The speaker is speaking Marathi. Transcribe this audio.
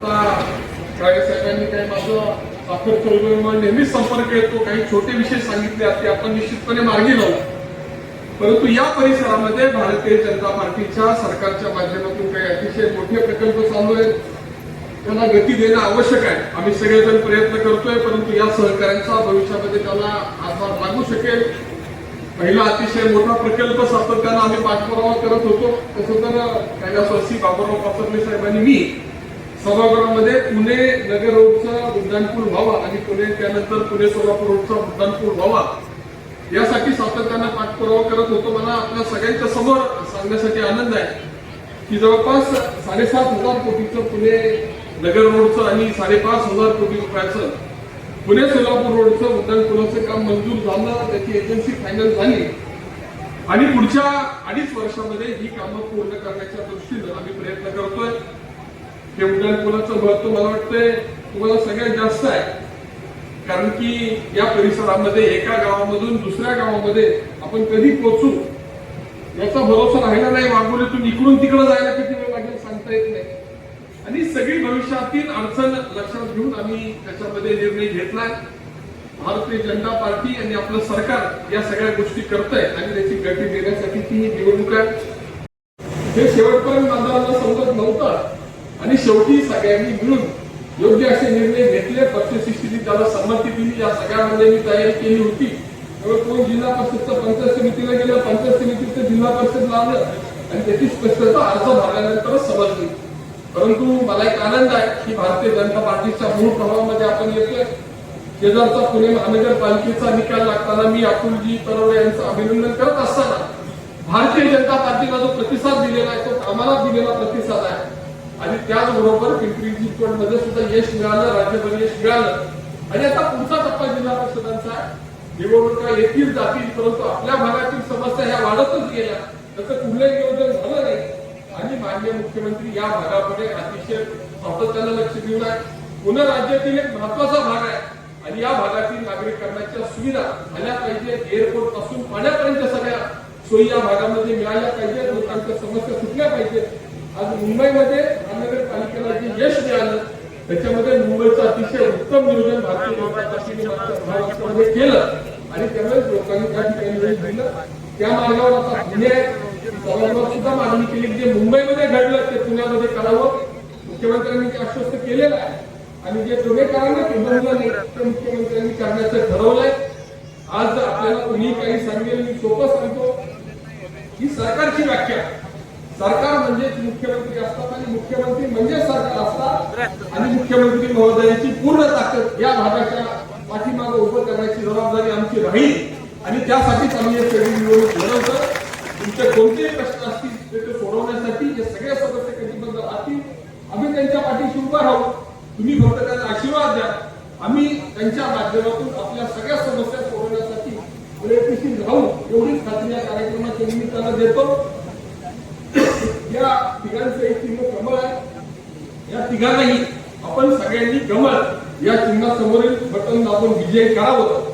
साहेबांनी काही माझा साखर चळवळीमुळे नेहमीच संपर्क येतो. काही छोटे विषय सांगितले ते आपण निश्चितपणे मार्गी लावू. परंतु या परिसरामध्ये भारतीय जनता पार्टीच्या सरकारच्या माध्यमातून काही अतिशय मोठे प्रकल्प चालू आहेत. त्यांना गती देणं आवश्यक आहे. आम्ही सगळेजण प्रयत्न करतोय, परंतु या सहकार्यांचा भविष्यामध्ये त्याला हातभार लागू शकेल. पहिला अतिशय मोठा प्रकल्प सातत्यानं आम्ही पाठपुरावा करत होतो. तसं तर कैलासवासी बाबुराव पाचरले साहेबांनी मी सभागृहामध्ये पुणे नगर रोडचा उड्डाणपूल व्हावा आणि त्यानंतर पुणे सोलापूर रोडचा उड्डाणपूल व्हावा यासाठी सातत्यानं पाठपुरावा करत होतो. मला आपल्या सगळ्यांच्या समोर सांगण्यासाठी आनंद आहे की जवळपास 7,500 कोटीचं पुणे नगर रोडचं आणि 5,500 कोटी रुपयाचं पुणे सोलापूर रोडचं उड्डाणपुलाचं काम मंजूर झालं. त्याची एजन्सी फायनल झाली आणि पुढच्या 2.5 वर्षामध्ये ही कामं पूर्ण करण्याच्या दृष्टीनं आम्ही प्रयत्न करतोय. हे उड्डाणपुलाचं महत्व मला वाटतंय तुम्हाला सगळ्यात जास्त आहे, कारण की या परिसरामध्ये एका गावामधून दुसऱ्या गावामध्ये आपण कधी पोहोचू याचा भरोसा राहिला नाही. वाघोलीतून इकडून तिकडे जायला किती वेळ लागेल सांगता येत नाही. आणि सगळी भविष्यातील अडचण लक्षात घेऊन आम्ही त्याच्यामध्ये निर्णय घेतलाय. भारतीय जनता पार्टी आणि आपलं सरकार या सगळ्या गोष्टी करतंय आणि त्याची गती देण्यासाठी ती निवडणूक आहे. हे शेवटपर्यंत आम्हाला समजत नव्हतं आणि शेवटी सगळ्यांनी मिळून योग्य असे निर्णय घेतले. पक्षश्रेष्ठींनी त्याला संमती दिली. या सगळ्यामध्ये मी तयारी केली होती. कोण जिल्हा परिषदचं पंचायत समितीला गेलं, पंचायत समितीचं जिल्हा परिषदला आलं आणि त्याची स्पष्टता अर्ज भरल्यानंतरच समजली. परंतु मला एक आनंद आहे की भारतीय जनता पार्टीच्या मूळ प्रभावामध्ये आपण येतोय. शेजारचा पुणे महानगरपालिकेचा निकाल लागताना मी अतुलजी तरोडे यांचं अभिनंदन करत असताना भारतीय जनता पार्टीला जो प्रतिसाद दिलेला आहे तो आम्हाला दिलेला प्रतिसाद आहे. आणि त्याचबरोबर पिंपरी चिंचवड मध्ये सुद्धा यश मिळालं, राज्यभर यश मिळालं. आणि आता पुढचा टप्पा जिल्हा परिषदांचा निवडणुका येतील जातील, परंतु आपल्या भागातील समस्या ह्या वाढतच गेल्या. त्याचं कुठलंही नियोजन झालं नाही. आणि माननीय मुख्यमंत्री या भागामध्ये अतिशय सातत्यानं लक्ष देऊन आहे. पुणे राज्यातील एक महत्वाचा भाग आहे आणि या भागातील नागरिकांच्या सुविधा झाल्या पाहिजे. एअरपोर्ट पासून पाण्यापर्यंत सगळ्या सोयी या भागामध्ये मिळाल्या पाहिजे. लोकांच्या समस्या सुटल्या पाहिजेत. आज मुंबईमध्ये महानगरपालिकेला जे यश मिळालं त्याच्यामध्ये मुंबईचं अतिशय उत्तम नियोजन भारतीय जनता पार्टीने मागच्या 10 वर्षामध्ये केलं आणि त्यामुळे लोकांनी त्या ठिकाणी वेळ दिलं. त्या मार्गावर आता पुणे सभागृहात सुद्धा मागणी केली जे मुंबईमध्ये घडलं ते पुण्यामध्ये करावं. मुख्यमंत्र्यांनी ते आश्वस्त केलेलं आहे आणि जे पुणेकरांना जमलं नाही ते मुख्यमंत्र्यांनी करण्याचं ठरवलंय. आज आपल्याला कुणी काही सांगेल मी सोपं सांगतो ही सरकारची व्याख्या. सरकार म्हणजे मुख्यमंत्री असतात आणि मुख्यमंत्री म्हणजे सरकार असतात आणि मुख्यमंत्री महोदयांची पूर्ण ताकद या भागाच्या पाठीमागे उभं करण्याची जबाबदारी आमची राहील आणि त्यासाठीच आम्ही हे सगळी निवडणूक लढवतो. तुमचे कोणतेही प्रश्न असतील ते सोडवण्यासाठी जे सगळे सदस्य कटिबद्ध राहतील आम्ही त्यांच्या पाठीशी उभं राहू. तुम्ही फक्त त्यांना आशीर्वाद द्या. आम्ही त्यांच्या माध्यमातून आपल्या सगळ्या समस्या सोडवण्यासाठी प्रयत्नशील राहू एवढीच खात्री या कार्यक्रमाच्या निमित्तानं देतो. या तिघांचं एक चिन्ह कमळ आहे. या तिघांनाही आपण सगळ्यांनी कमळ या चिन्हासमोरील बटन दाबून विजय करावं